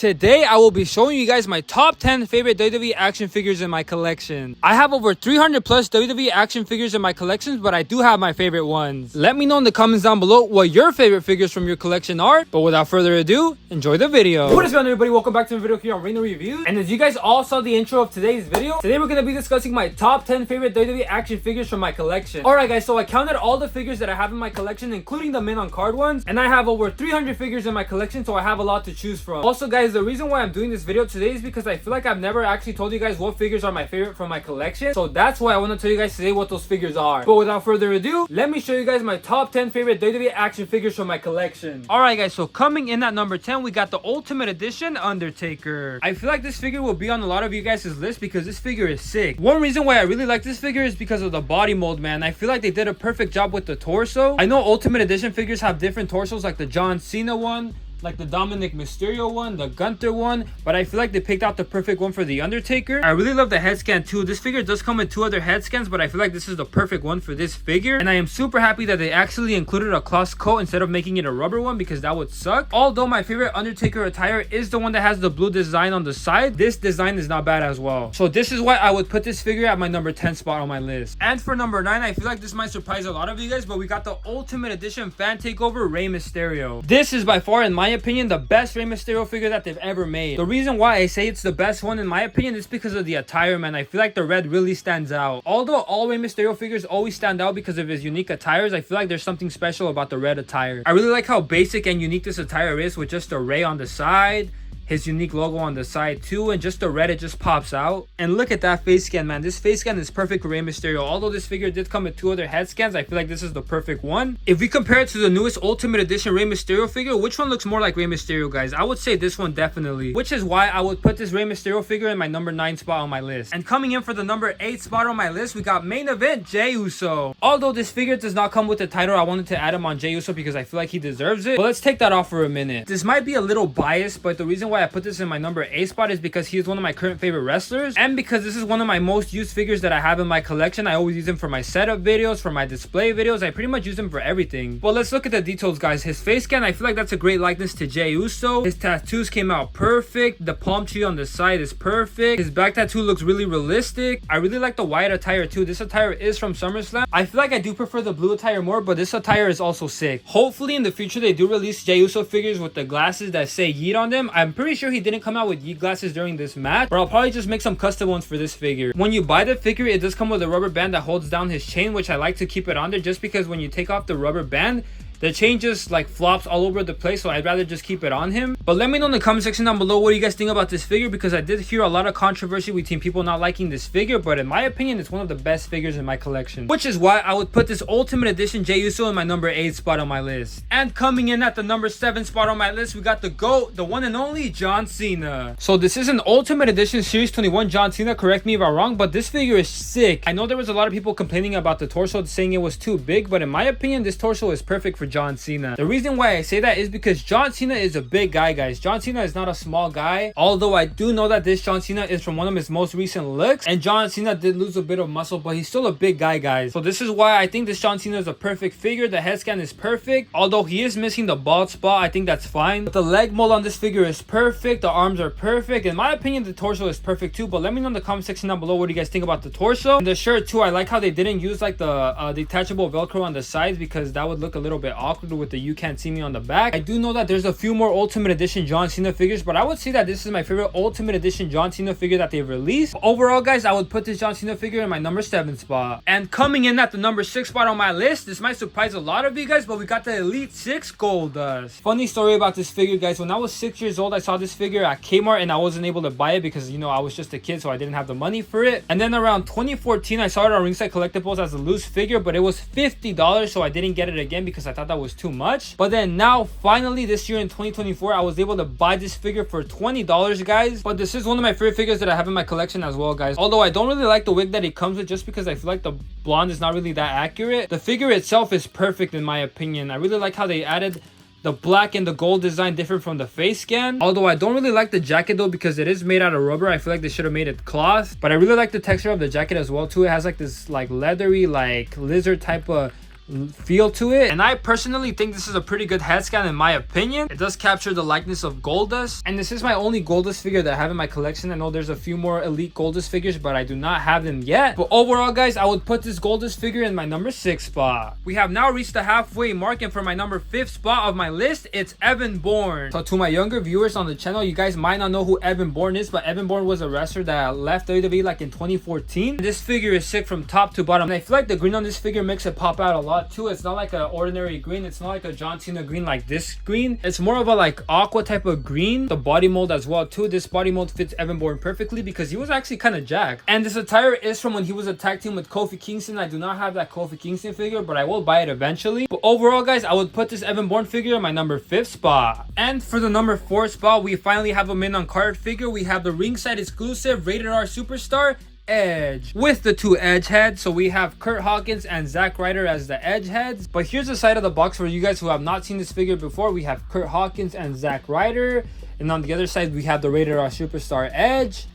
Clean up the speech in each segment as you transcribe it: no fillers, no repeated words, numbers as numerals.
Today, I will be showing you guys my top 10 favorite WWE action figures in my collection. I have over 300 plus WWE action figures in my collections, but I do have my favorite ones. Let me know in the comments down below what your favorite figures from your collection are. But without further ado, enjoy the video. What is going on, everybody? Welcome back to the video here on Rey Reviews. And as you guys all saw the intro of today's video, today we're going to be discussing my top 10 favorite WWE action figures from my collection. Alright guys, so I counted all the figures that I have in my collection, including the mint on card ones, and I have over 300 figures in my collection, so I have a lot to choose from. Also guys, the reason why I'm doing this video today is because I feel like I've never actually told you guys what figures are my favorite from my collection, so that's why I want to tell you guys today what those figures are. But without further ado, let me show you guys my top 10 favorite WWE action figures from my collection. Alright guys, so coming in at number 10, we got the Ultimate Edition Undertaker. I feel like this figure will be on a lot of you guys' list because this figure is sick. One reason why I really like this figure is because of the body mold, man. I feel like they did a perfect job with the torso. I know Ultimate Edition figures have different torsos, like the John Cena one, like the Dominic Mysterio one, the Gunther one, but I feel like they picked out the perfect one for the Undertaker. I really love the head scan too. This figure does come with two other head scans, but I feel like this is the perfect one for this figure, and I am super happy that they actually included a cloth coat instead of making it a rubber one, because that would suck. Although my favorite Undertaker attire is the one that has the blue design on the side, this design is not bad as well. So this is why I would put this figure at my number 10 spot on my list. And for number 9, I feel like this might surprise a lot of you guys, but we got the Ultimate Edition Fan Takeover Rey Mysterio. This is by far, in my opinion, the best Rey Mysterio figure that they've ever made. The reason why I say it's the best one in my opinion is because of the attire, man. I feel like the red really stands out. Although all Rey Mysterio figures always stand out because of his unique attires, I feel like there's something special about the red attire. I really like how basic and unique this attire is, with just a Rey on the side, his unique logo on the side too, and just the red, it just pops out. And look at that face scan, man. This face scan is perfect for Rey Mysterio. Although this figure did come with two other head scans, I feel like this is the perfect one. If we compare it to the newest Ultimate Edition Rey Mysterio figure, which one looks more like Rey Mysterio, guys? I would say this one definitely, which is why I would put this Rey Mysterio figure in my number 9 spot on my list. And coming in for the number 8 spot on my list, we got main event J Uso. Although this figure does not come with the title, I wanted to add him on J Uso because I feel like he deserves it. But let's take that off for a minute. This might be a little biased, but the reason why I put this in my number 8 spot is because he is one of my current favorite wrestlers, and because this is one of my most used figures that I have in my collection. I always use him for my setup videos, for my display videos. I pretty much use him for everything. But let's look at the details, guys. His face scan, I feel like that's a great likeness to Jey Uso. His tattoos came out perfect. The palm tree on the side is perfect. His back tattoo looks really realistic. I really like the white attire too. This attire is from SummerSlam. I feel like I do prefer the blue attire more, but this attire is also sick. Hopefully in the future they do release Jey Uso figures with the glasses that say Yeet on them. I'm pretty sure he didn't come out with Yeet glasses during this match, but I'll probably just make some custom ones for this figure. When you buy the figure, it does come with a rubber band that holds down his chain, which I like to keep it on there just because when you take off the rubber band, the chain just like flops all over the place, so I'd rather just keep it on him. But let me know in the comment section down below what you guys think about this figure, because I did hear a lot of controversy between people not liking this figure, but in my opinion, it's one of the best figures in my collection, which is why I would put this Ultimate Edition Jey Uso in my number 8 spot on my list. And coming in at the number 7 spot on my list, we got the GOAT, the one and only John Cena. So this is an Ultimate Edition Series 21 John Cena, correct me if I'm wrong, but this figure is sick. I know there was a lot of people complaining about the torso, saying it was too big, but in my opinion, this torso is perfect for John Cena. The reason why I say that is because John Cena is a big guy, guys. John Cena is not a small guy, although I do know that this John Cena is from one of his most recent looks, and John Cena did lose a bit of muscle, but he's still a big guy, guys. So this is why I think this John Cena is a perfect figure. The head scan is perfect, although he is missing the bald spot. I think that's fine, but the leg mold on this figure is perfect. The arms are perfect. In my opinion, the torso is perfect too, but let me know in the comment section down below what do you guys think about the torso. And the shirt too, I like how they didn't use like the detachable velcro on the sides, because that would look a little bit awkward with the "you can't see me" on the back. I do know that there's a few more Ultimate Edition John Cena figures, but I would say that this is my favorite Ultimate Edition John Cena figure that they've released. Overall, guys, I would put this John Cena figure in my number 7 spot. And coming in at the number 6 spot on my list, this might surprise a lot of you guys, but we got the Elite 6 Goldust. Funny story about this figure, guys. When I was 6 years old, I saw this figure at Kmart, and I wasn't able to buy it because, you know, I was just a kid, so I didn't have the money for it. And then around 2014, I saw it on Ringside Collectibles as a loose figure, but it was $50, so I didn't get it again because I thought that was too much. But then now, finally this year in 2024, I was able to buy this figure for $20, guys. But this is one of my favorite figures that I have in my collection as well, guys. Although I don't really like the wig that it comes with, just because I feel like the blonde is not really that accurate. The figure itself is perfect in my opinion. I really like how they added the black and the gold design different from the face scan. Although I don't really like the jacket though, because it is made out of rubber. I feel like they should have made it cloth. But I really like the texture of the jacket as well too. It has like this like leathery, like lizard type of feel to it. And I personally think this is a pretty good head scan in my opinion. It does capture the likeness of Goldust. And this is my only Goldust figure that I have in my collection. I know there's a few more elite Goldust figures, but I do not have them yet. But overall, guys, I would put this Goldust figure in my number 6 spot. We have now reached the halfway mark, and for my number 5th spot of my list, it's Evan Bourne. So to my younger viewers on the channel, you guys might not know who Evan Bourne is, but Evan Bourne was a wrestler that left WWE like in 2014. This figure is sick from top to bottom, and I feel like the green on this figure makes it pop out a lot too. It's not like an ordinary green. It's not like a John Cena green like this green. It's more of a like aqua type of green. The body mold as well too. This body mold fits Evan Bourne perfectly because he was actually kind of jacked. And this attire is from when he was a tag team with Kofi Kingston. I do not have that Kofi Kingston figure, but I will buy it eventually. But overall, guys, I would put this Evan Bourne figure in my number 5th spot. And for the number 4 spot, we finally have a mint on card figure. We have the ringside exclusive rated R superstar Edge with the 2 edge heads. So we have Kurt Hawkins and Zack Ryder as the edge heads. But here's the side of the box for you guys who have not seen this figure before. We have Kurt Hawkins and Zack Ryder, and on the other side we have the rated R superstar Edge.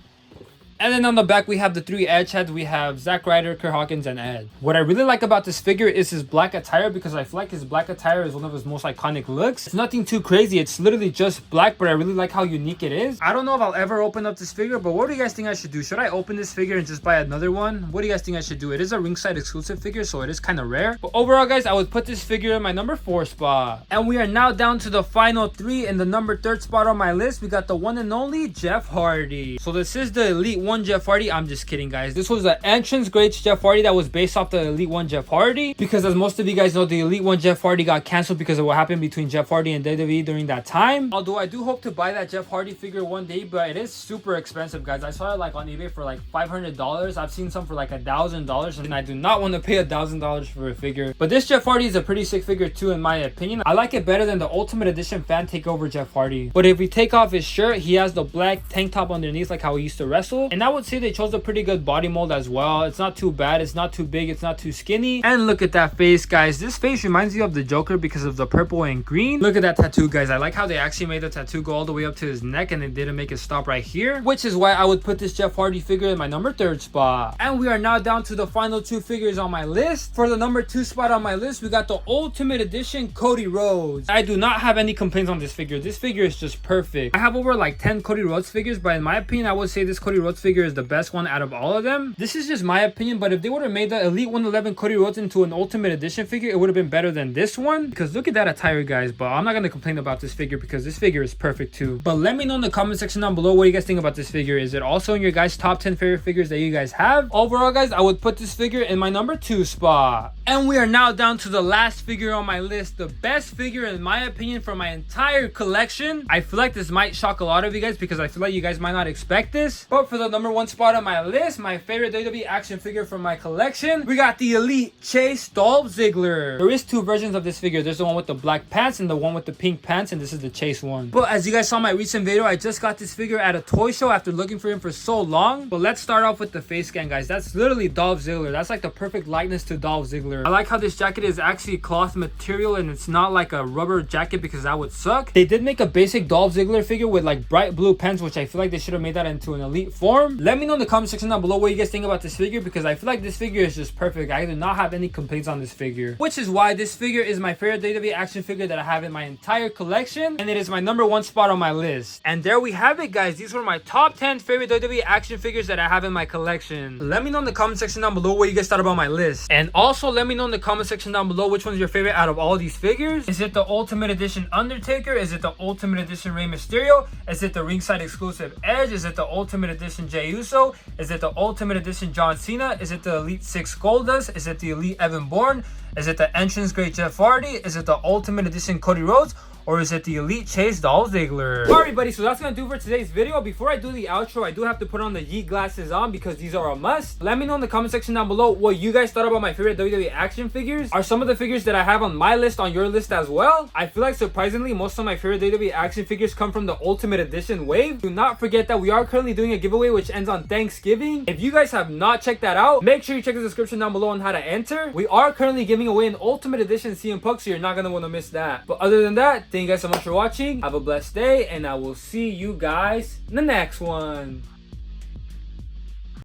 And then on the back, we have the 3 edge heads. We have Zack Ryder, Kurt Hawkins, and Edge. What I really like about this figure is his black attire, because I feel like his black attire is one of his most iconic looks. It's nothing too crazy. It's literally just black, but I really like how unique it is. I don't know if I'll ever open up this figure, but what do you guys think I should do? Should I open this figure and just buy another one? What do you guys think I should do? It is a ringside exclusive figure, so it is kind of rare. But overall, guys, I would put this figure in my number 4 spot. And we are now down to the final 3. In the number 3rd spot on my list, we got the one and only Jeff Hardy. So this is the Elite 1 Jeff Hardy. I'm just kidding, guys. This was the entrance greats Jeff Hardy that was based off the Elite 1 Jeff Hardy, because as most of you guys know, the Elite 1 Jeff Hardy got canceled because of what happened between Jeff Hardy and WWE during that time. Although I do hope to buy that Jeff Hardy figure one day, but it is super expensive, guys. I saw it like on eBay for like $500. I've seen some for like $1,000, and I do not want to pay $1,000 for a figure. But this Jeff Hardy is a pretty sick figure too, in my opinion. I like it better than the Ultimate Edition Fan Takeover Jeff Hardy. But if we take off his shirt, he has the black tank top underneath like how he used to wrestle, and I would say they chose a pretty good body mold as well. It's not too bad, it's not too big, it's not too skinny. And look at that face, guys. This face reminds me of the Joker because of the purple and green. Look at that tattoo, guys. I like how they actually made the tattoo go all the way up to his neck, and they didn't make it stop right here, which is why I would put this Jeff Hardy figure in my number 3rd spot. And we are now down to the final 2 figures on my list. For the number 2 spot on my list, we got the Ultimate Edition Cody Rhodes. I do not have any complaints on this figure. This figure is just perfect. I have over like 10 Cody Rhodes figures, but in my opinion, I would say this Cody Rhodes figure is the best one out of all of them. This is just my opinion, but if they would have made the Elite 111 Cody Rhodes into an Ultimate Edition figure, it would have been better than this one, because look at that attire, guys. But I'm not going to complain about this figure because this figure is perfect too. But let me know in the comment section down below what you guys think about this figure. Is it also in your guys' top 10 favorite figures that you guys have? Overall, guys, I would put this figure in my number 2 spot. And we are now down to the last figure on my list, the best figure in my opinion from my entire collection. I feel like this might shock a lot of you guys because I feel like you guys might not expect this, but for the number 1 spot on my list, my favorite WWE action figure from my collection, we got the Elite Chase Dolph Ziggler. There is 2 versions of this figure. There's the one with the black pants and the one with the pink pants, and this is the Chase one. But as you guys saw my recent video, I just got this figure at a toy show after looking for him for so long. But let's start off with the face scan, guys. That's literally Dolph Ziggler. That's like the perfect likeness to Dolph Ziggler. I like how this jacket is actually cloth material and it's not like a rubber jacket, because that would suck. They did make a basic Dolph Ziggler figure with like bright blue pants, which I feel like they should have made that into an elite form. Let me know in the comment section down below what you guys think about this figure, because I feel like this figure is just perfect. I do not have any complaints on this figure, which is why this figure is my favorite WWE action figure that I have in my entire collection, and it is my number 1 spot on my list. And there we have it, guys. These were my top 10 favorite WWE action figures that I have in my collection. Let me know in the comment section down below what you guys thought about my list, and also let me know in the comment section down below which one's your favorite out of all these figures. Is it the Ultimate Edition Undertaker? Is it the Ultimate Edition Rey Mysterio? Is it the ringside exclusive Edge? Is it the Ultimate Edition Jey Uso? Is it the Ultimate Edition John Cena? Is it the Elite 6 Goldust? Is it the Elite Evan Bourne? Is it the entrance great Jeff Hardy? Is it the Ultimate Edition Cody Rhodes? Or is it the Elite Chase Dolph Ziggler? Alright, buddy, so that's gonna do for today's video. Before I do the outro, I do have to put on the Yeet glasses on because these are a must. Let me know in the comment section down below what you guys thought about my favorite WWE action figures. Are some of the figures that I have on my list on your list as well? I feel like surprisingly, most of my favorite WWE action figures come from the Ultimate Edition wave. Do not forget that we are currently doing a giveaway which ends on Thanksgiving. If you guys have not checked that out, make sure you check the description down below on how to enter. We are currently giving away an Ultimate Edition CM Punk, so you're not gonna want to miss that. But other than that, thank you guys so much for watching. Have a blessed day, and I will see you guys in the next one.